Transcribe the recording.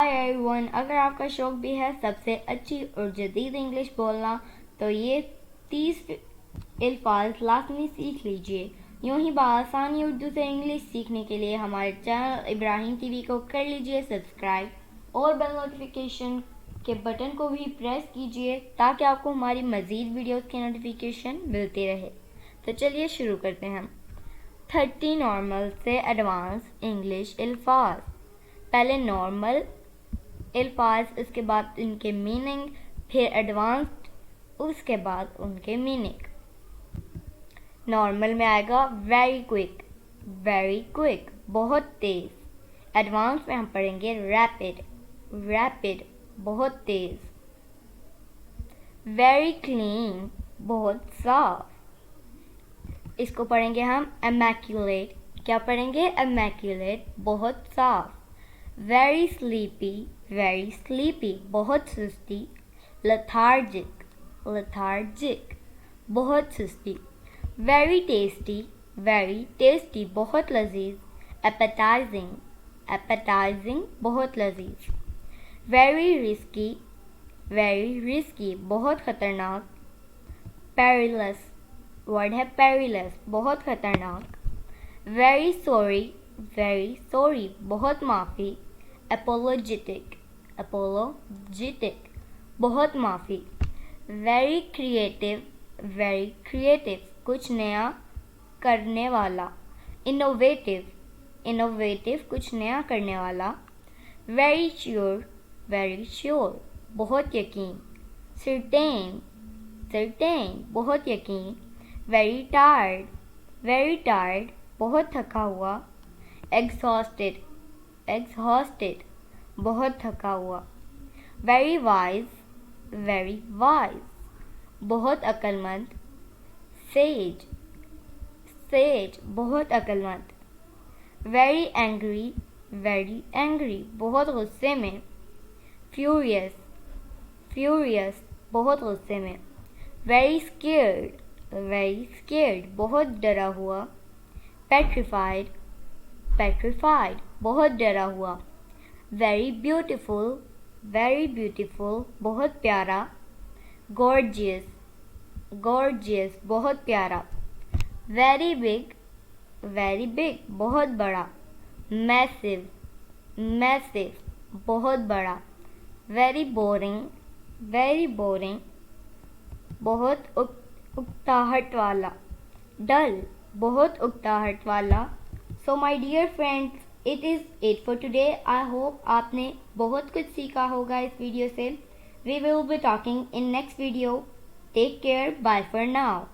Hi everyone, अगर आपका शौक भी है सबसे अच्छी और जदीद इंग्लिश बोलना तो ये 30 अल्फाज लाजमी सीख लीजिए। यूं ही बआसानी उर्दू से इंग्लिश सीखने के लिए हमारे चैनल इब्राहिम टीवी को कर लीजिए सब्सक्राइब और बेल नोटिफिकेशन के बटन को भी प्रेस कीजिए ताकि आपको हमारी मज़ीद वीडियोस की नोटिफिकेशन मिलती रहे। तो चलिए शुरू करते हैं। 30 नॉर्मल से एडवांस इंग्लिश अल्फाज। पहले नॉर्मल अल्फाज, उसके बाद उनके मीनिंग, फिर एडवांस्ड, उसके बाद उनके मीनिंग। नॉर्मल में आएगा वेरी क्विक, बहुत तेज। एडवांस में हम पढ़ेंगे रैपिड, बहुत तेज। वेरी क्लीन, बहुत साफ। इसको पढ़ेंगे हम इमैक्युलेट। क्या पढ़ेंगे? इमैक्युलेट, बहुत साफ। वेरी स्लीपी, बहुत सुस्ती। लेथार्जिक, बहुत सुस्ती। वेरी टेस्टी, बहुत लजीज। एपेटाइजिंग, बहुत लजीज। वेरी रिस्की, बहुत खतरनाक। पेरिलस, वर्ड है पेरिलस, बहुत खतरनाक। वेरी सॉरी, बहुत माफ़ी। एपोलोजेटिक, बहुत माफ़ी। वेरी क्रिएटिव, कुछ नया करने वाला। इनोवेटिव, कुछ नया करने वाला। वेरी श्योर, बहुत यकीन। सर्टेन, बहुत यकीन। वेरी टायर्ड, बहुत थका हुआ। एग्जॉस्टेड, बहुत थका हुआ। वेरी वाइज, बहुत अक्लमंद। सेज, बहुत अक्लमंद। वेरी एंग्री, बहुत गुस्से में। फ्यूरियस, बहुत गुस्से में। वेरी स्केर्ड, बहुत डरा हुआ। पेट्रिफाइड, बहुत डरा हुआ। वेरी ब्यूटीफुल, बहुत प्यारा। गॉर्जियस, बहुत प्यारा। वेरी बिग, बहुत बड़ा। मैसिव, बहुत बड़ा। वेरी बोरिंग, बहुत उकताहट वाला। डल, बहुत उकताहट वाला। So my dear friends, it is it for today. I hope आपने बहुत कुछ सीखा होगा इस वीडियो से। We will be talking in next video. Take care, bye for now.